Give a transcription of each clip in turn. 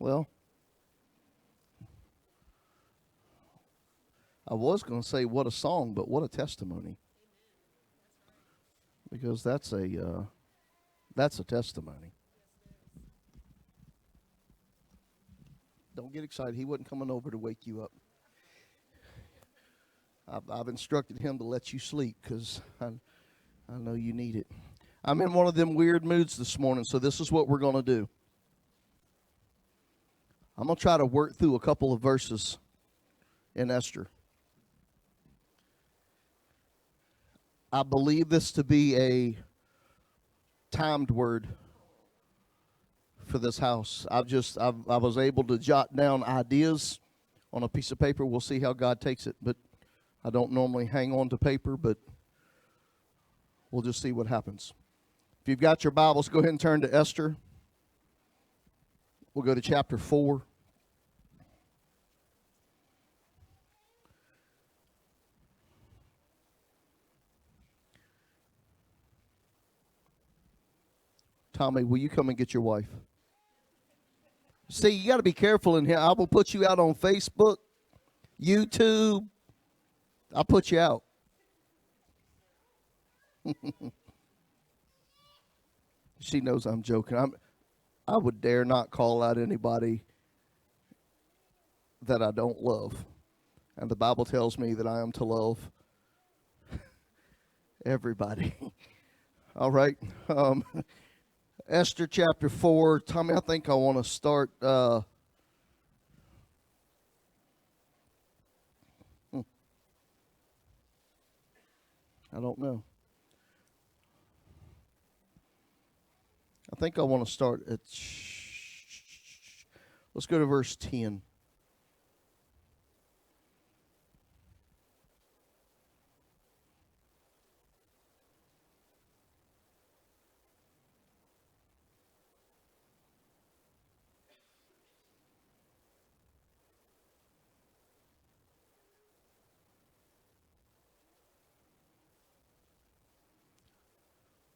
Well, I was going to say what a song, but what a testimony. Because that's a testimony. Don't get excited. He wasn't coming over to wake you up. I've instructed him to let you sleep because I know you need it. I'm in one of them weird moods this morning, so this is what we're going to do. I'm going to try to work through a couple of verses in Esther. I believe this to be a timed word for this house. I was able to jot down ideas on a piece of paper. We'll see how God takes it, but I don't normally hang on to paper, but we'll just see what happens. If you've got your Bibles, go ahead and turn to Esther. We'll go to chapter 4. Tommy, will you come and get your wife? See, you got to be careful in here. I will put you out on Facebook, YouTube. I'll put you out. She knows I'm joking. I would dare not call out anybody that I don't love. And the Bible tells me that I am to love everybody. All right. Esther chapter 4. Tommy, I think I want to start. I don't know. I think I want to start at. Let's go to verse 10.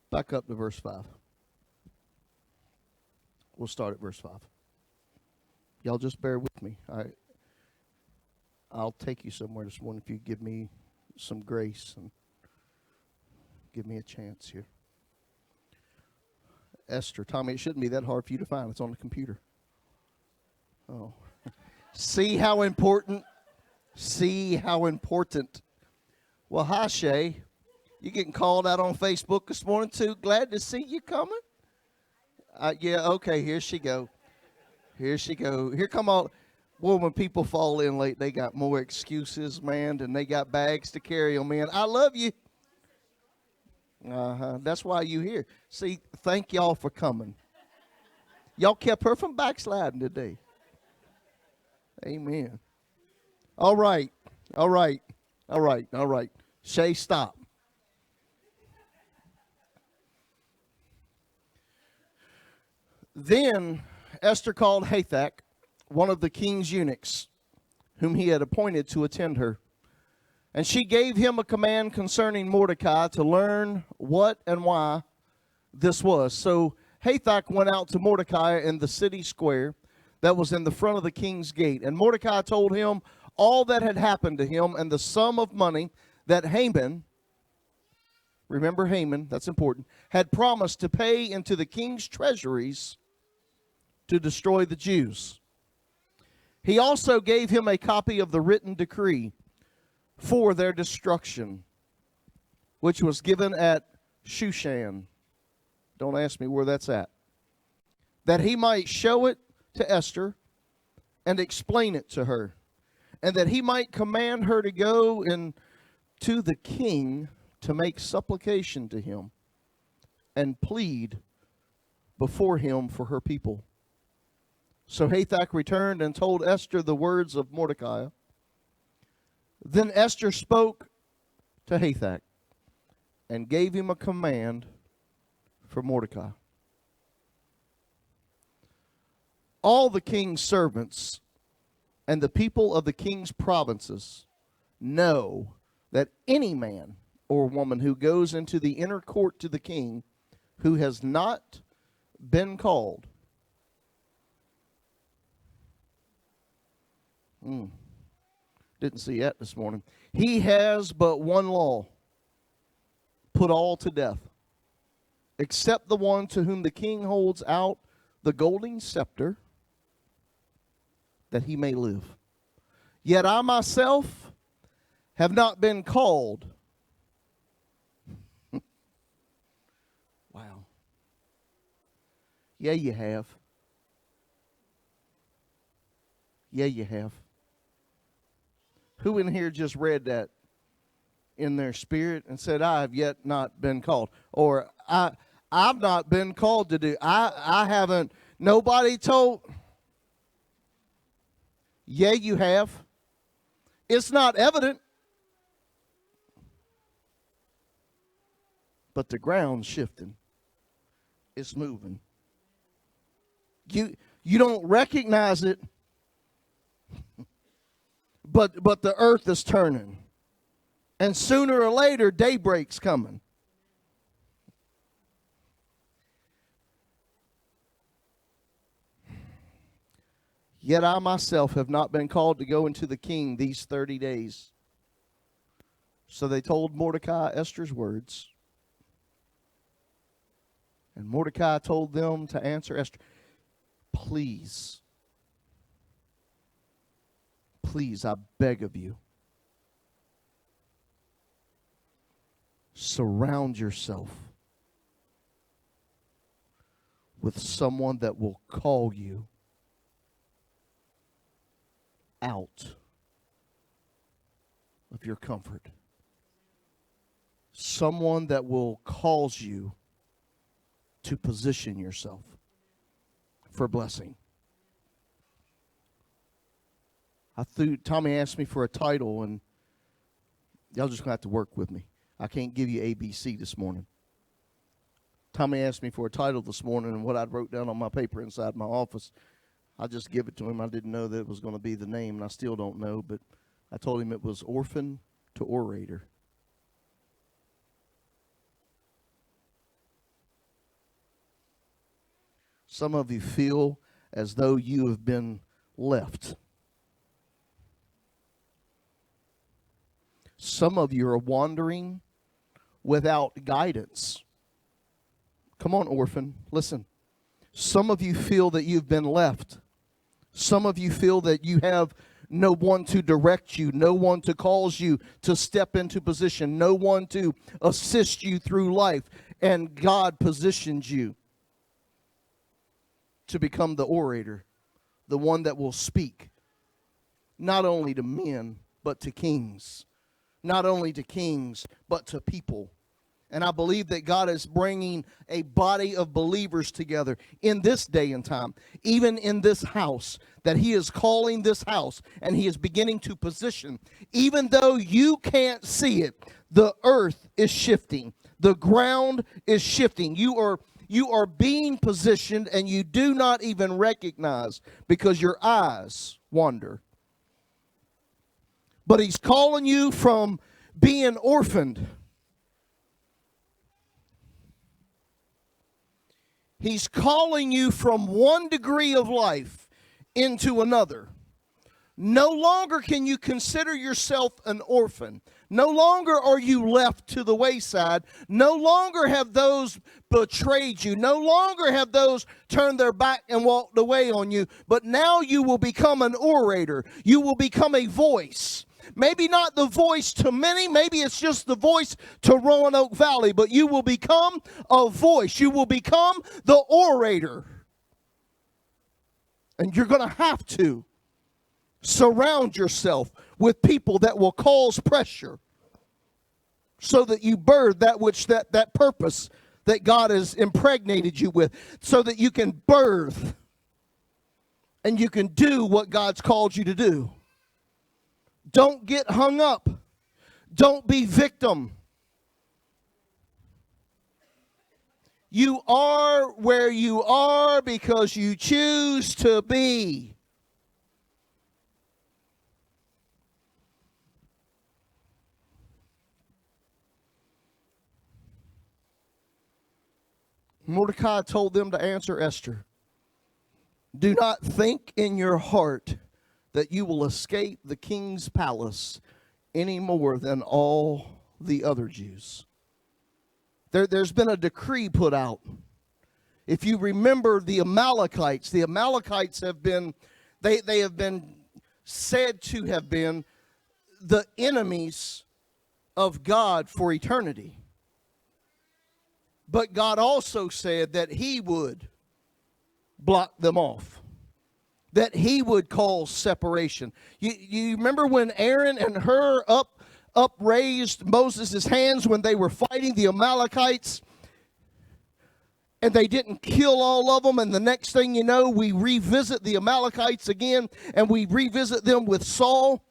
Back up to verse 5. We'll start at verse 5. Y'all just bear with me. I'll take you somewhere this morning if you give me some grace and give me a chance here. Esther. Tommy, it shouldn't be that hard for you to find. It's on the computer. Oh. See how important? See how important? Well, hi, Shay. You getting called out on Facebook this morning, too? Glad to see you coming. Yeah, okay, here she go. Here she go. Here come all. Well, when people fall in late, they got more excuses, man, than they got bags to carry them in. I love you. That's why you here. See, thank y'all for coming. Y'all kept her from backsliding today. Amen. All right. Shay, stop. Then Esther called Hathach, one of the king's eunuchs, whom he had appointed to attend her. And she gave him a command concerning Mordecai to learn what and why this was. So Hathach went out to Mordecai in the city square that was in the front of the king's gate. And Mordecai told him all that had happened to him and the sum of money that Haman, remember Haman, that's important, had promised to pay into the king's treasuries to destroy the Jews. He also gave him a copy of the written decree for their destruction, which was given at Shushan. Don't ask me where that's at. That he might show it to Esther and explain it to her, and that he might command her to go in to the king to make supplication to him and plead before him for her people. So Hathach returned and told Esther the words of Mordecai. Then Esther spoke to Hathach and gave him a command for Mordecai. All the king's servants and the people of the king's provinces know that any man or woman who goes into the inner court to the king who has not been called Didn't see that this morning. He has but one law. Put all to death, except the one to whom the king holds out the golden scepter, that he may live. Yet I myself have not been called. Wow. Yeah, you have. Yeah, you have. Who in here just read that in their spirit and said, I have yet not been called? Or I've not been called to do. I haven't. Nobody told. Yeah, you have. It's not evident. But the ground's shifting. It's moving. You don't recognize it. But the earth is turning. And sooner or later, daybreak's coming. Yet I myself have not been called to go into the king these 30 days. So they told Mordecai Esther's words. And Mordecai told them to answer Esther, please, I beg of you, surround yourself with someone that will call you out of your comfort. Someone that will cause you to position yourself for blessing. Tommy asked me for a title, and y'all just going to have to work with me. I can't give you ABC this morning. Tommy asked me for a title this morning, and what I wrote down on my paper inside my office, I just give it to him. I didn't know that it was going to be the name, and I still don't know, but I told him it was Orphan to Orator. Some of you feel as though you have been left. Some of you are wandering without guidance. Come on, orphan, listen. Some of you feel that you've been left. Some of you feel that you have no one to direct you, no one to cause you to step into position, no one to assist you through life. And God positions you to become the orator, the one that will speak, not only to men, but to kings. Not only to kings, but to people. And I believe that God is bringing a body of believers together in this day and time, even in this house, that He is calling this house, and He is beginning to position. Even though you can't see it, the earth is shifting. The ground is shifting. You are being positioned, and you do not even recognize because your eyes wander. But He's calling you from being orphaned. He's calling you from one degree of life into another. No longer can you consider yourself an orphan. No longer are you left to the wayside. No longer have those betrayed you. No longer have those turned their back and walked away on you. But now you will become an orator. You will become a voice. Maybe not the voice to many. Maybe it's just the voice to Roanoke Valley. But you will become a voice. You will become the orator. And you're going to have to surround yourself with people that will cause pressure so that you birth that purpose that God has impregnated you with, so that you can birth and you can do what God's called you to do. Don't get hung up. Don't be victim. You are where you are because you choose to be. Mordecai told them to answer Esther. Do not think in your heart that you will escape the king's palace any more than all the other Jews. There's been a decree put out. If you remember the Amalekites have been, they have been said to have been the enemies of God for eternity. But God also said that he would block them off, that he would cause separation. You remember when Aaron and Hur upraised Moses' hands when they were fighting the Amalekites, and they didn't kill all of them, and the next thing you know, we revisit the Amalekites again, and we revisit them with Saul,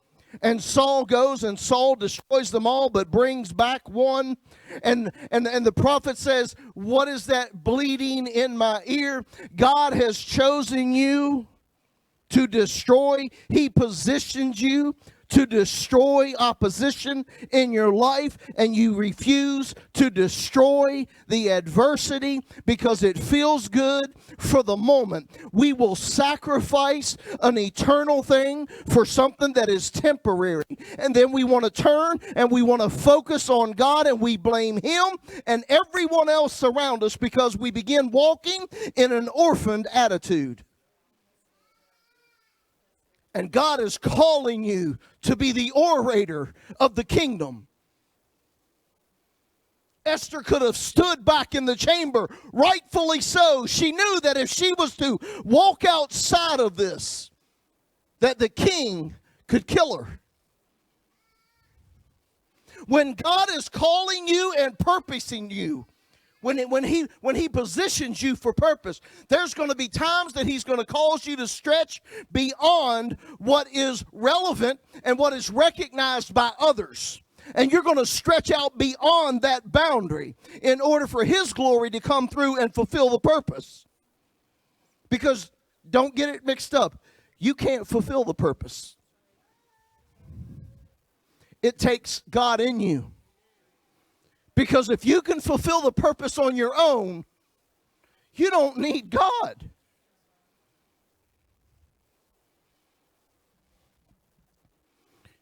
and Saul goes and Saul destroys them all but brings back one, and the prophet says, what is that bleeding in my ear? God has chosen you to destroy. He positioned you to destroy opposition in your life, and you refuse to destroy the adversity because it feels good for the moment. We will sacrifice an eternal thing for something that is temporary, and then we want to turn and we want to focus on God, and we blame him and everyone else around us because we begin walking in an orphaned attitude. And God is calling you to be the orator of the kingdom. Esther could have stood back in the chamber, rightfully so. She knew that if she was to walk outside of this, that the king could kill her. When God is calling you and purposing you, when he positions you for purpose, there's going to be times that he's going to cause you to stretch beyond what is relevant and what is recognized by others. And you're going to stretch out beyond that boundary in order for his glory to come through and fulfill the purpose. Because don't get it mixed up. You can't fulfill the purpose. It takes God in you. Because if you can fulfill the purpose on your own, you don't need God.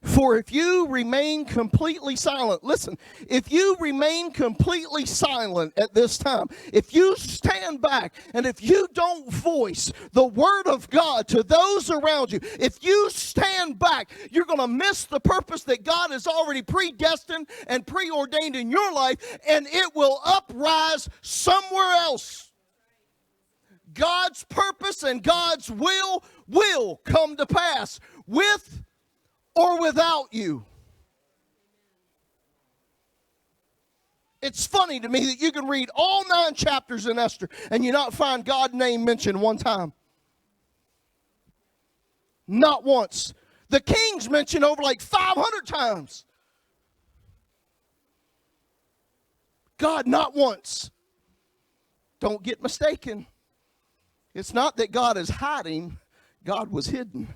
For if you remain completely silent, listen, if you remain completely silent at this time, if you stand back and if you don't voice the word of God to those around you, if you stand back, you're going to miss the purpose that God has already predestined and preordained in your life, and it will uprise somewhere else. God's purpose and God's will come to pass with or without you. It's funny to me that you can read all 9 chapters in Esther and you not find God's name mentioned one time. Not once. The king's mentioned over like 500 times. God not once. Don't get mistaken. It's not that God is hiding. God was hidden.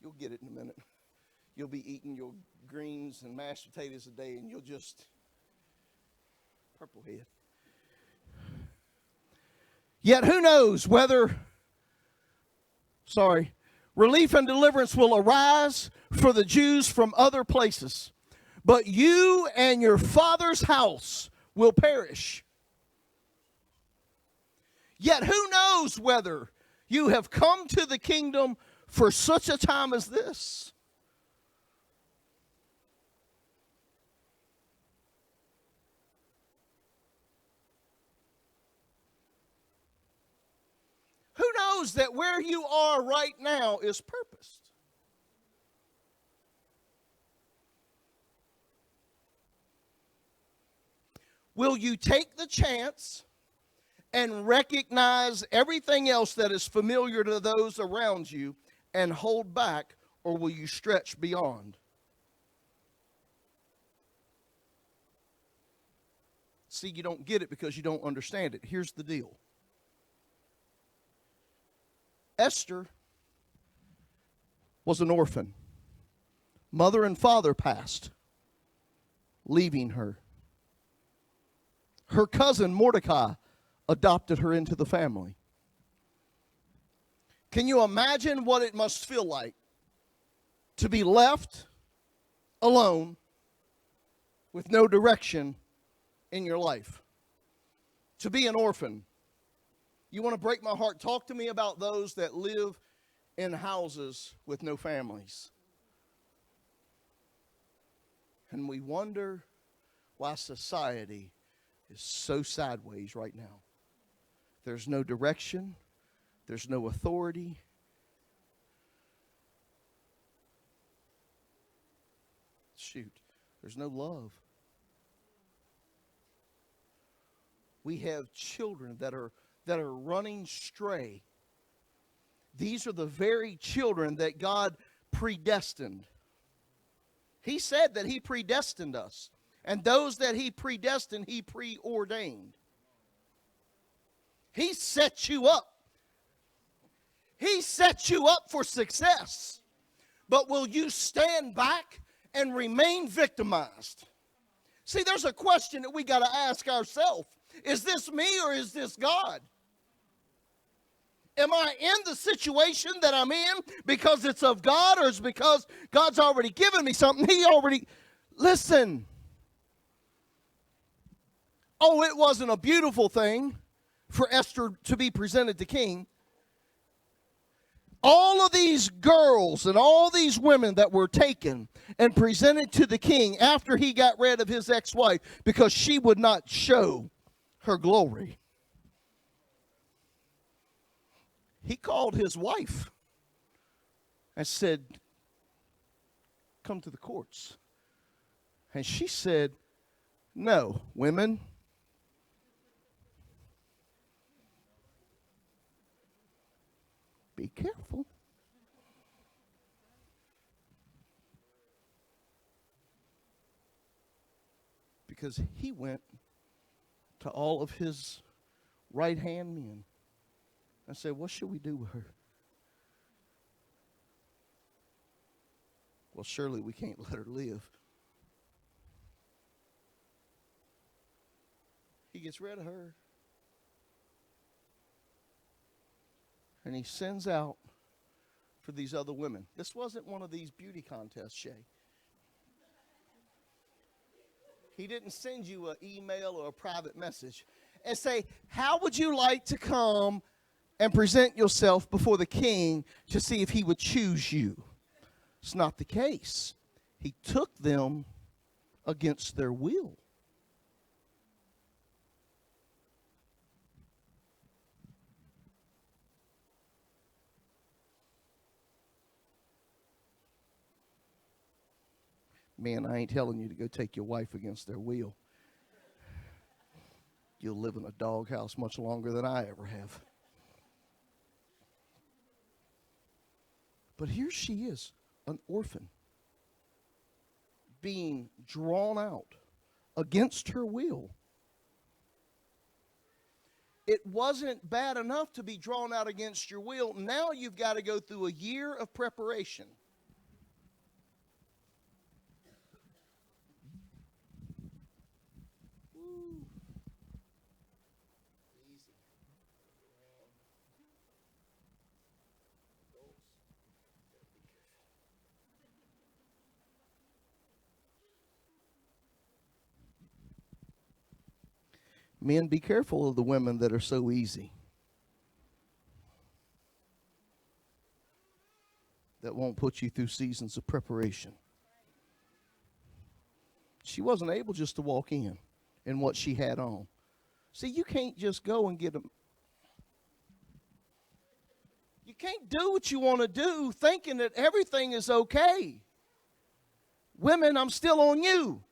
You'll get it in a minute. You'll be eating your greens and mashed potatoes a day, and you'll just purple head. Yet who knows whether, relief and deliverance will arise for the Jews from other places, but you and your father's house will perish. Yet who knows whether you have come to the kingdom for such a time as this. Who knows that where you are right now is purposed? Will you take the chance and recognize everything else that is familiar to those around you and hold back, or will you stretch beyond? See, you don't get it because you don't understand it. Here's the deal. Esther was an orphan. Mother and father passed, leaving her. Her cousin Mordecai adopted her into the family. Can you imagine what it must feel like to be left alone with no direction in your life? To be an orphan. You want to break my heart? Talk to me about those that live in houses with no families. And we wonder why society is so sideways right now. There's no direction. There's no authority. Shoot, there's no love. We have children that are running stray. These are the very children that God predestined. He said that He predestined us. And those that He predestined, He preordained. He set you up. He set you up for success. But will you stand back and remain victimized? See, there's a question that we got to ask ourselves. Is this me or is this God? Am I in the situation that I'm in because it's of God, or is it because God's already given me something? Listen. Oh, it wasn't a beautiful thing for Esther to be presented to king. All of these girls and all these women that were taken and presented to the king after he got rid of his ex-wife because she would not show her glory. He called his wife and said, come to the courts. And she said, no, women, be careful. Because he went to all of his right-hand men and said, what should we do with her? Well, surely we can't let her live. He gets rid of her. And he sends out for these other women. This wasn't one of these beauty contests, Shay. He didn't send you an email or a private message and say, how would you like to come and present yourself before the king to see if he would choose you? It's not the case. He took them against their will. Man, I ain't telling you to go take your wife against their will. You'll live in a doghouse much longer than I ever have. But here she is, an orphan, being drawn out against her will. It wasn't bad enough to be drawn out against your will. Now you've got to go through a year of preparation. Men, be careful of the women that are so easy, that won't put you through seasons of preparation. She wasn't able just to walk in what she had on. See, you can't just go and get them. You can't do what you want to do thinking that everything is okay. Women, I'm still on you.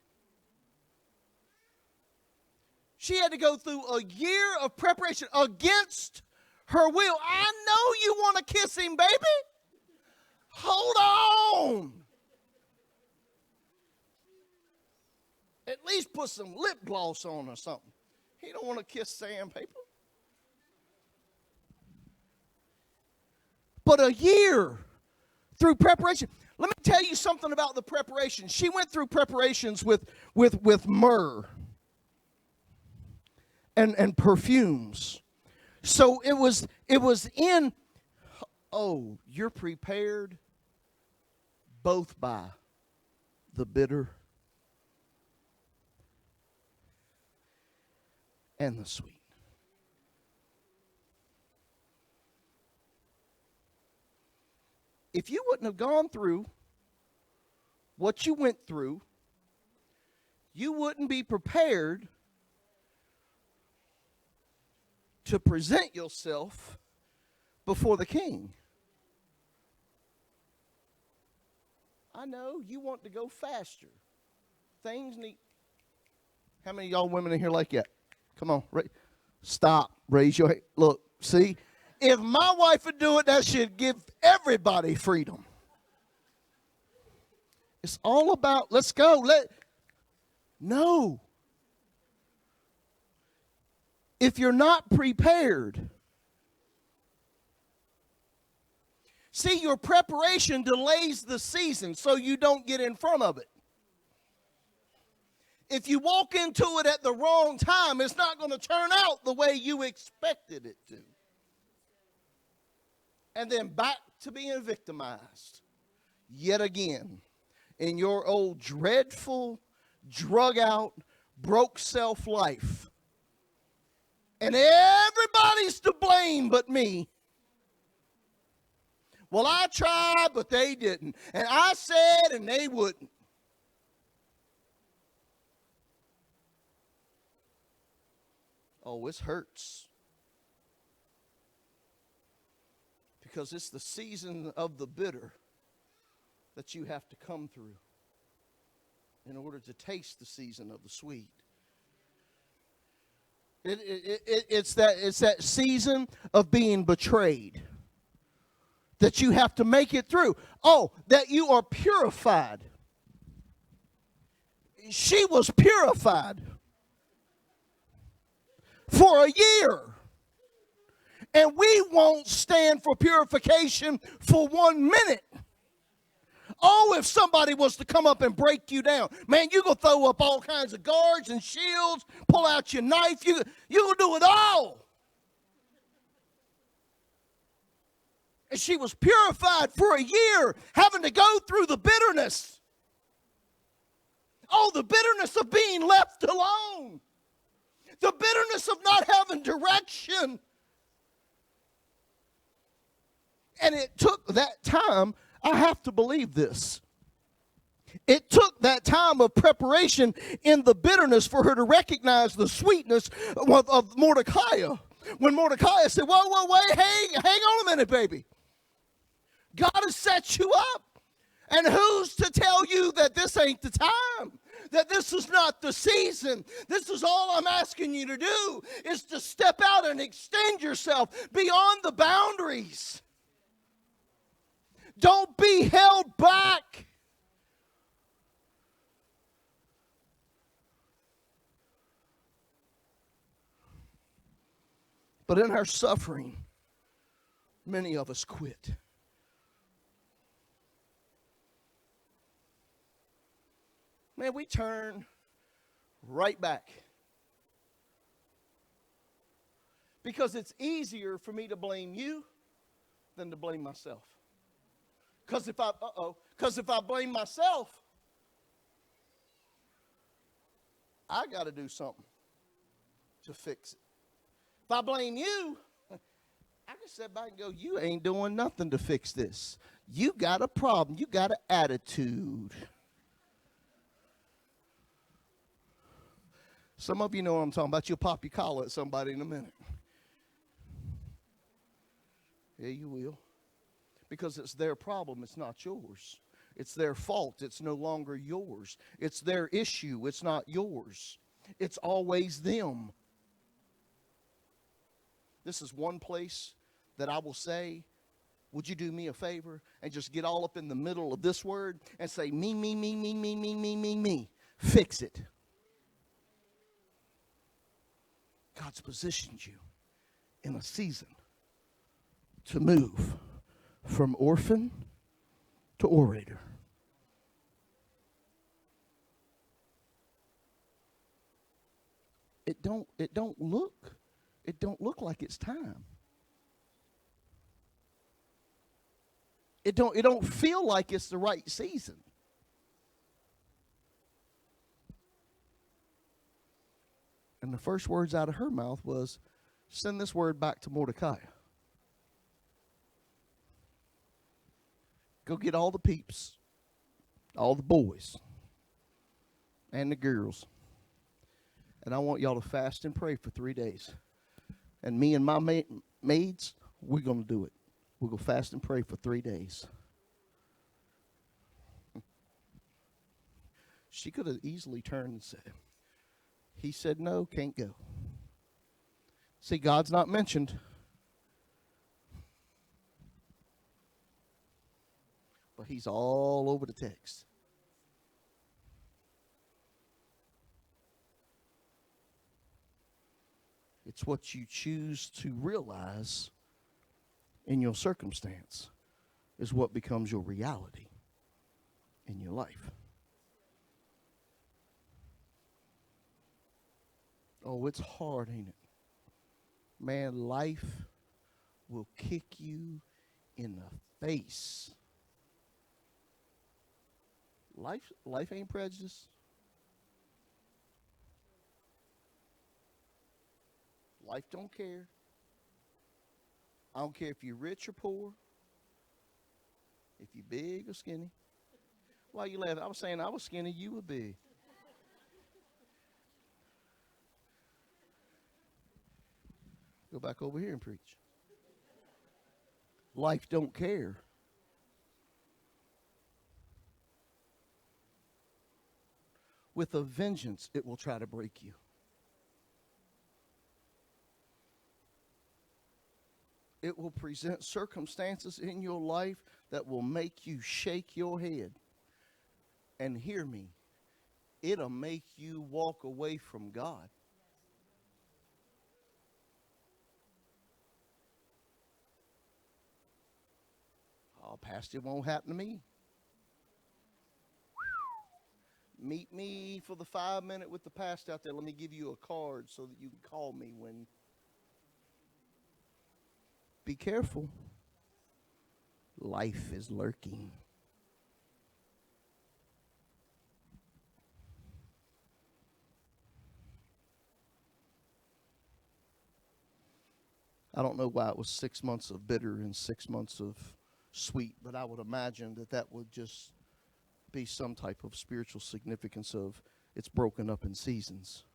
She had to go through a year of preparation against her will. I know you want to kiss him, baby. Hold on. At least put some lip gloss on or something. He don't want to kiss sandpaper. But a year through preparation. Let me tell you something about the preparation. She went through preparations with myrrh and perfumes. So it was in Oh, you're prepared both by the bitter and the sweet. If you wouldn't have gone through what you went through, you wouldn't be prepared to present yourself before the king. I know you want to go faster. Things need. How many of y'all women in here like that? Come on, stop. Raise your hand. Look, see, if my wife would do it, that should give everybody freedom. It's all about, let's go. No. If you're not prepared, see, your preparation delays the season so you don't get in front of it. If you walk into it at the wrong time, it's not going to turn out the way you expected it to. And then back to being victimized yet again in your old dreadful, drug out, broke self life. And everybody's to blame but me. Well, I tried, but they didn't. And I said, and they wouldn't. Oh, it hurts. Because it's the season of the bitter that you have to come through in order to taste the season of the sweet. It's that season of being betrayed that you have to make it through. Oh, that you are purified. She was purified for a year. And we won't stand for purification for 1 minute. Oh, if somebody was to come up and break you down, man, you're going to throw up all kinds of guards and shields, pull out your knife, you're going to do it all. And she was purified for a year, having to go through the bitterness. Oh, the bitterness of being left alone. The bitterness of not having direction. And it took that time. I have to believe this. It took that time of preparation in the bitterness for her to recognize the sweetness of Mordecai. When Mordecai said, whoa, wait, hang on a minute, baby. God has set you up. And who's to tell you that this ain't the time? That this is not the season? This is all I'm asking you to do, is to step out and extend yourself beyond the boundaries. Don't be held back. But in our suffering, many of us quit. Man, we turn right back. Because it's easier for me to blame you than to blame myself. Because if I blame myself, I got to do something to fix it. If I blame you, I can sit back and go, you ain't doing nothing to fix this. You got a problem. You got an attitude. Some of you know what I'm talking about. You'll pop your collar at somebody in a minute. Yeah, you will. Because it's their problem, it's not yours. It's their fault, it's no longer yours. It's their issue, it's not yours. It's always them. This is one place that I will say, would you do me a favor and just get all up in the middle of this word and say, me, me, me, me, me, me, me, me, me. Fix it. God's positioned you in a season to move from orphan to orator. It don't look like it's time. It don't feel like it's the right season. And the first words out of her mouth was, send this word back to Mordecai. Go get all the peeps, all the boys, and the girls. And I want y'all to fast and pray for 3 days. And me and my maids, we're going to do it. We'll go fast and pray for 3 days. She could have easily turned and said, he said no, can't go. See, God's not mentioned. But he's all over the text. It's what you choose to realize in your circumstance is what becomes your reality in your life. Oh, it's hard, ain't it? Man, life will kick you in the face. Life ain't prejudice. Life don't care. I don't care if you're rich or poor, if you're big or skinny. Why you laughing? I was saying I was skinny, you were big. Go back over here and preach. Life don't care. With a vengeance, it will try to break you. It will present circumstances in your life that will make you shake your head. And hear me, it'll make you walk away from God. Oh, Pastor, it won't happen to me. Meet me for the 5 minute with the pastor out there. Let me give you a card so that you can call me when. Be careful. Life is lurking. I don't know why it was 6 months of bitter and 6 months of sweet, but I would imagine that would just be some type of spiritual significance of it's broken up in seasons.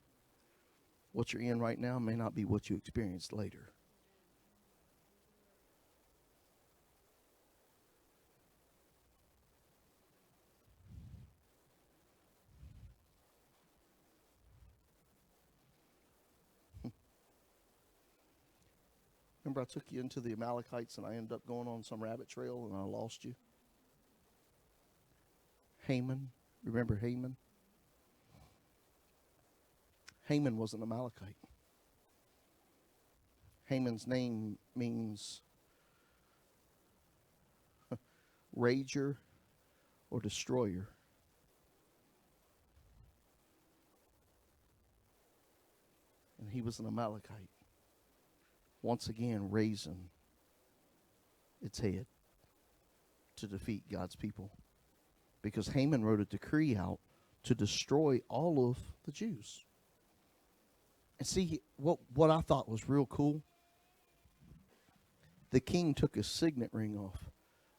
What you're in right now may not be what you experience later. Remember I took you into the Amalekites and I ended up going on some rabbit trail and I lost you? Haman. Remember Haman? Haman was an Amalekite. Haman's name means rager or destroyer. And he was an Amalekite. Once again, raising its head to defeat God's people. Because Haman wrote a decree out to destroy all of the Jews. And see, what I thought was real cool, the king took his signet ring off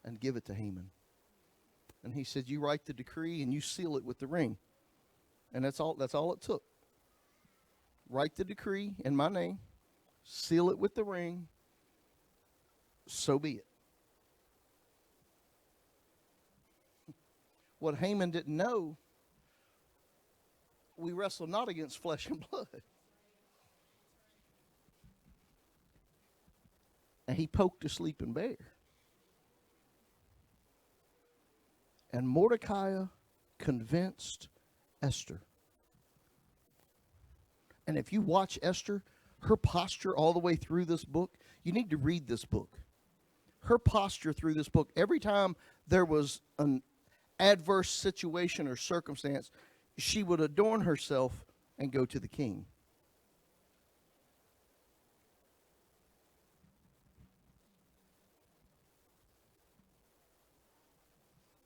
and give it to Haman. And he said, you write the decree and you seal it with the ring. And that's all it took. Write the decree in my name, seal it with the ring, so be it. What Haman didn't know, we wrestle not against flesh and blood. And he poked a sleeping bear. And Mordecai convinced Esther. And if you watch Esther, her posture all the way through this book, you need to read this book. Her posture through this book, every time there was an adverse situation or circumstance, she would adorn herself and go to the king.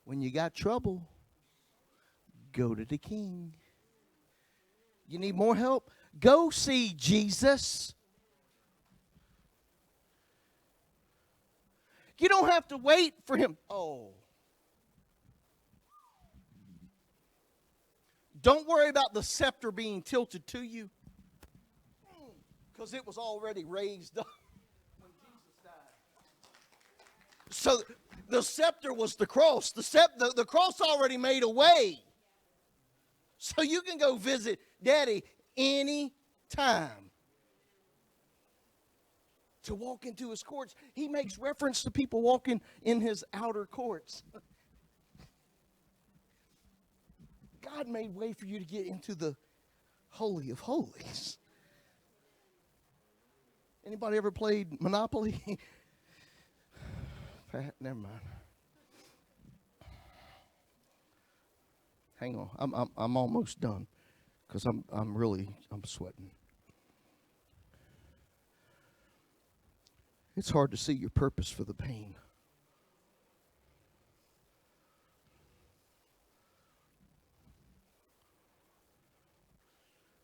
When you got trouble, go to the king. You need more help? Go see Jesus. You don't have to wait for him. Oh. Don't worry about the scepter being tilted to you, because it was already raised up when Jesus died. So the scepter was the cross. The cross already made a way. So you can go visit Daddy any time. To walk into his courts, he makes reference to people walking in his outer courts. God made way for you to get into the Holy of Holies. Anybody ever played Monopoly? Pat, never mind. Hang on, I'm almost done, because I'm sweating. It's hard to see your purpose for the pain.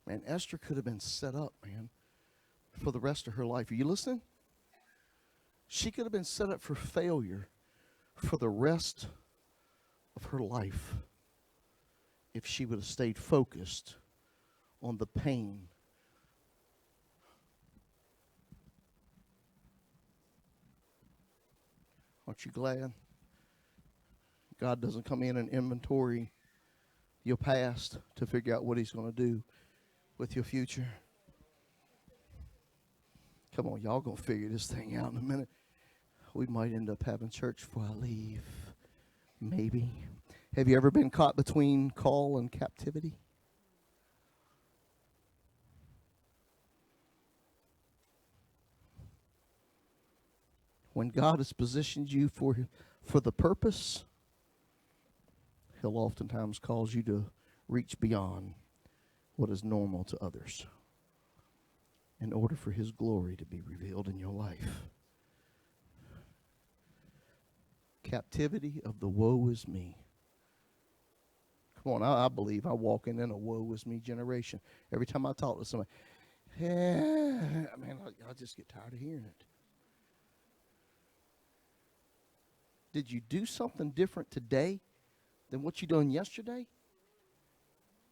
Man, Esther could have been set up, man, for the rest of her life. Are you listening? She could have been set up for failure for the rest of her life if she would have stayed focused on the pain. Aren't you glad God doesn't come in and inventory your past to figure out what he's going to do with your future? Come on, y'all going to figure this thing out in a minute. We might end up having church before I leave. Maybe. Have you ever been caught between call and captivity? When God has positioned you for the purpose, he'll oftentimes cause you to reach beyond what is normal to others in order for his glory to be revealed in your life. Captivity of the woe is me. Come on, I believe I walk in a woe is me generation. Every time I talk to somebody, I just get tired of hearing it. Did you do something different today than what you done yesterday?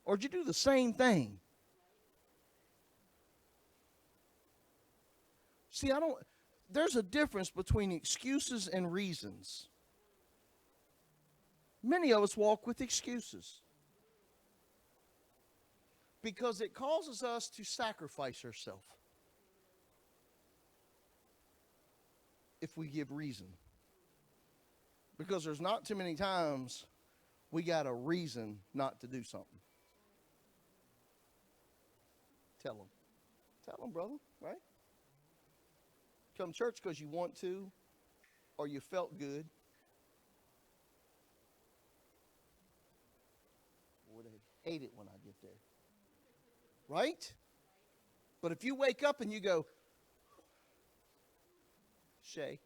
Or did you do the same thing? See, there's a difference between excuses and reasons. Many of us walk with excuses because it causes us to sacrifice ourselves if we give reason. Because there's not too many times we got a reason not to do something. Tell them, brother, right? Come to church because you want to or you felt good. Boy, they hate it when I get there. Right? But if you wake up and you go, Shay,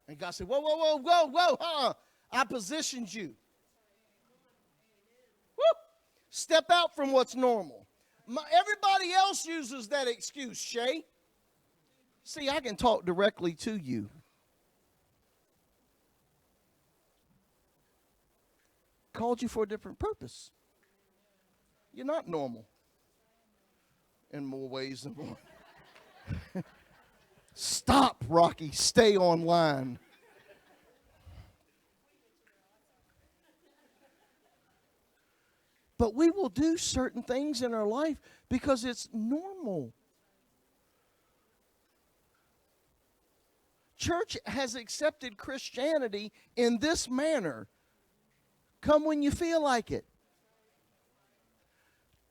and God said, whoa, I positioned you. Woo! Step out from what's normal. Everybody else uses that excuse, Shay. See, I can talk directly to you. Called you for a different purpose. You're not normal in more ways than one. Stop, Rocky. Stay online. But we will do certain things in our life because it's normal. Church has accepted Christianity in this manner. Come when you feel like it.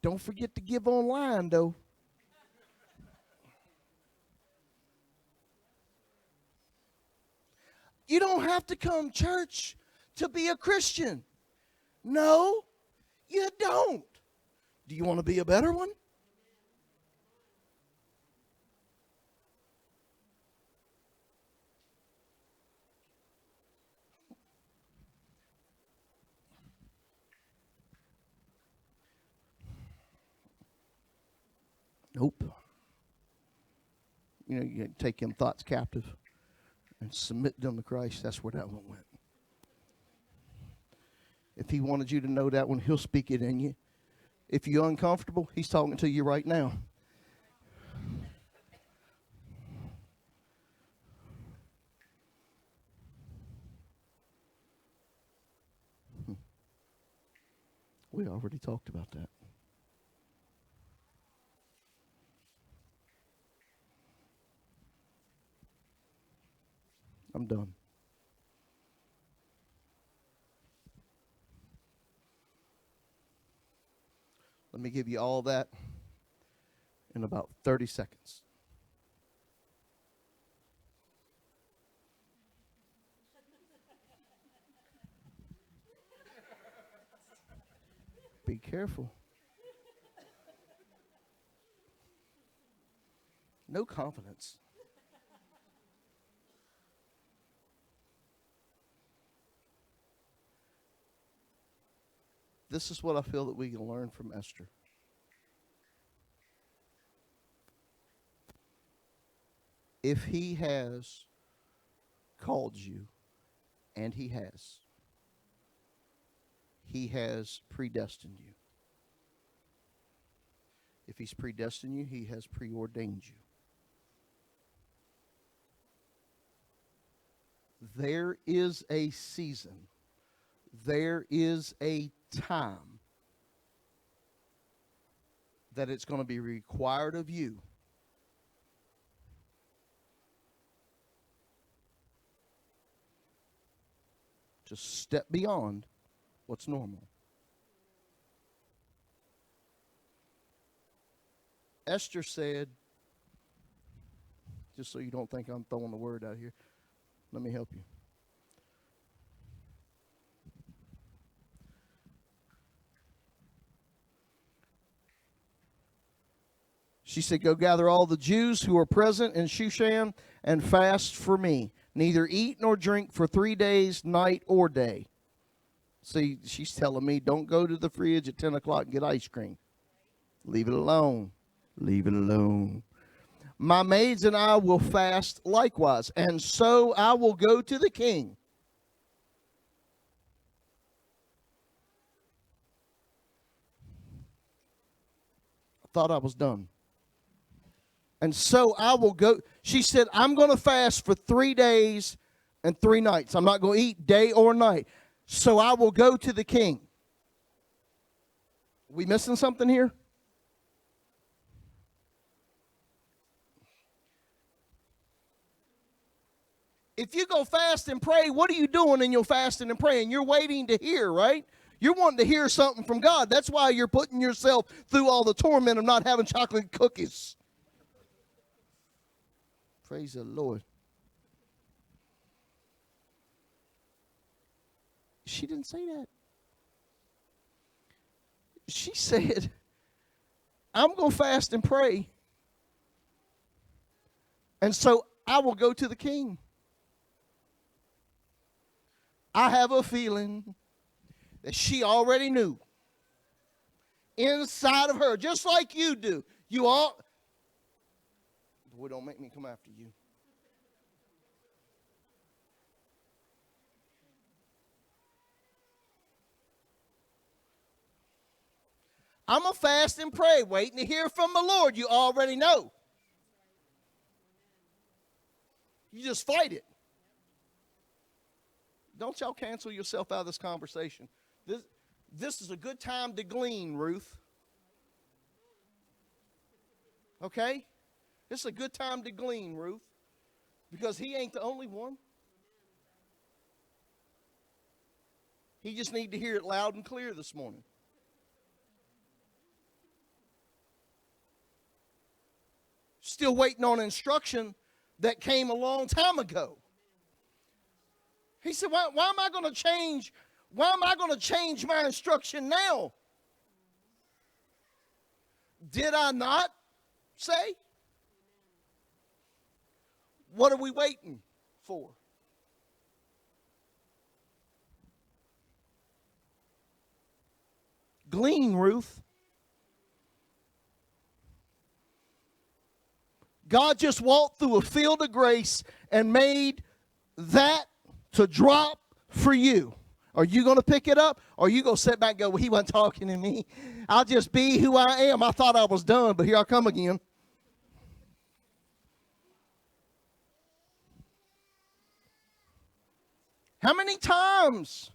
Don't forget to give online, though. You don't have to come to church to be a Christian. No, you don't. Do you want to be a better one? Nope. You know, you take them thoughts captive and submit them to Christ. That's where that one went. If he wanted you to know that one, he'll speak it in you. If you're uncomfortable, he's talking to you right now. We already talked about that. I'm done. Let me give you all that in about 30 seconds. Be careful. No confidence. This is what I feel that we can learn from Esther. If he has called you, and he has predestined you. If he's predestined you, he has preordained you. There is a season. There is a time that it's going to be required of you to step beyond what's normal. Esther said, just so you don't think I'm throwing the word out here, let me help you. She said, go gather all the Jews who are present in Shushan and fast for me. Neither eat nor drink for 3 days, night or day. See, she's telling me, don't go to the fridge at 10 o'clock and get ice cream. Leave it alone. Leave it alone. My maids and I will fast likewise, and so I will go to the king. I thought I was done. And so I will go. She said, I'm going to fast for 3 days and 3 nights. I'm not going to eat day or night. So I will go to the king. We missing something here? If you go fast and pray, what are you doing in your fasting and praying? You're waiting to hear, right? You're wanting to hear something from God. That's why you're putting yourself through all the torment of not having chocolate cookies. Praise the Lord. She didn't say that. She said, I'm going to fast and pray. And so I will go to the king. I have a feeling that she already knew. Inside of her, just like you do. You all... Boy, don't make me come after you. I'm going to fast and pray, waiting to hear from the Lord. You already know. You just fight it. Don't y'all cancel yourself out of this conversation. This is a good time to glean, Ruth. Okay? This is a good time to glean, Ruth. Because he ain't the only one. He just need to hear it loud and clear this morning. Still waiting on instruction that came a long time ago. He said, why am I going to change? Why am I going to change my instruction now? Did I not say? What are we waiting for? Glean, Ruth. God just walked through a field of grace and made that to drop for you. Are you going to pick it up? Or are you going to sit back and go, well, he wasn't talking to me. I'll just be who I am. I thought I was done, but here I come again. How many times?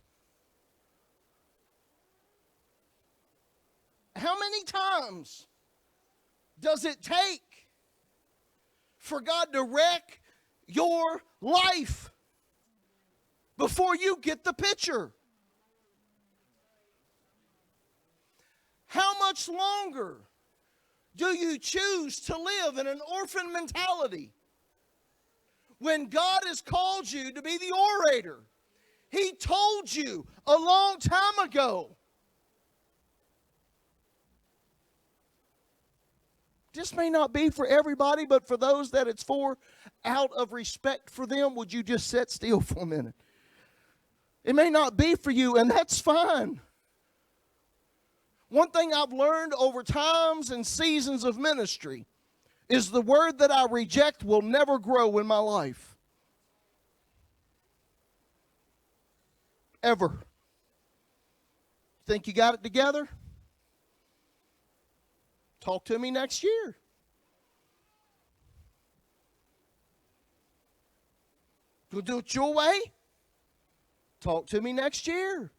How many times does it take for God to wreck your life before you get the picture? How much longer do you choose to live in an orphan mentality when God has called you to be the orator? He told you a long time ago. This may not be for everybody, but for those that it's for, out of respect for them, would you just sit still for a minute? It may not be for you, and that's fine. One thing I've learned over times and seasons of ministry is the word that I reject will never grow in my life. Ever. Think you got it together? Talk to me next year. You'll do it your way? Talk to me next year.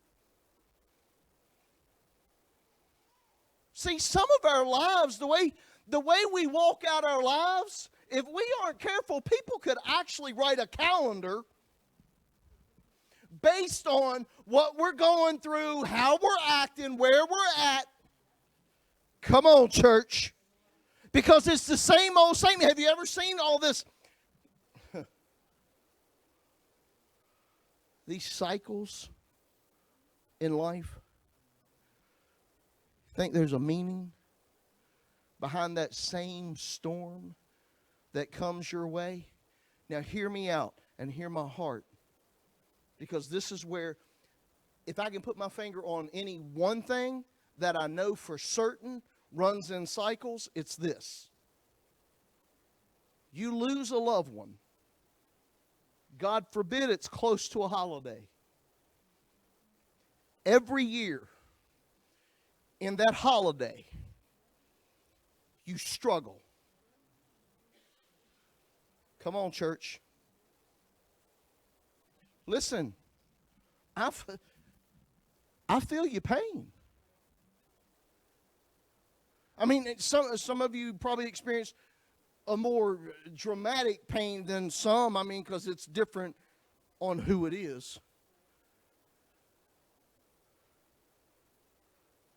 See, some of our lives, the way we walk out our lives, if we aren't careful, people could actually write a calendar based on what we're going through, how we're acting, where we're at. Come on, church. Because it's the same old same. Have you ever seen all this? These cycles in life. Think there's a meaning behind that same storm that comes your way? Now hear me out and hear my heart. Because this is where, if I can put my finger on any one thing that I know for certain runs in cycles, it's this. You lose a loved one. God forbid it's close to a holiday. Every year in that holiday, you struggle. Come on, church. Listen, I feel your pain. I mean, some of you probably experience a more dramatic pain than some. I mean, because it's different on who it is.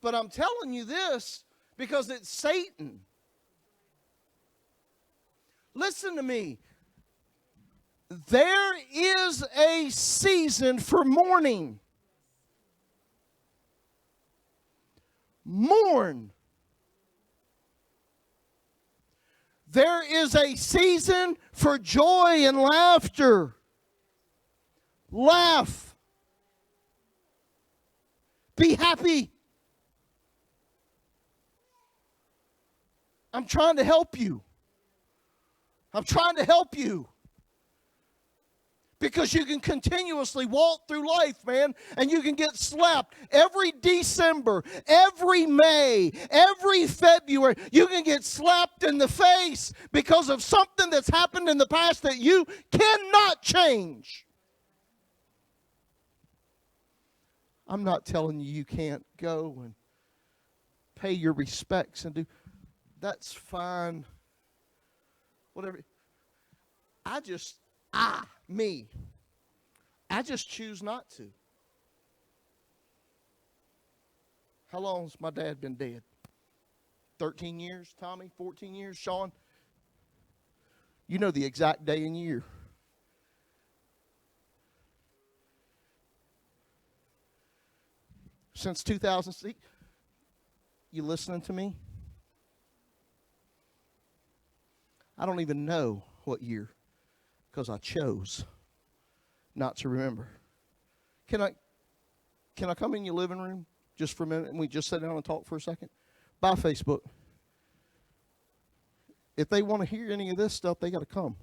But I'm telling you this because it's Satan. Listen to me. There is a season for mourning. Mourn. There is a season for joy and laughter. Laugh. Be happy. I'm trying to help you. I'm trying to help you. Because you can continuously walk through life, man, and you can get slapped every December, every May, every February. You can get slapped in the face because of something that's happened in the past that you cannot change. I'm not telling you you can't go and pay your respects and do. That's fine. Whatever. I just choose not to. How long's my dad been dead? 13 years, Tommy? 14 years, Sean? You know the exact day and year. Since 2006. You listening to me? I don't even know what year because I chose not to remember. Can I come in your living room just for a minute and we just sit down and talk for a second? Bye, Facebook. if they want to hear any of this stuff, they got to come.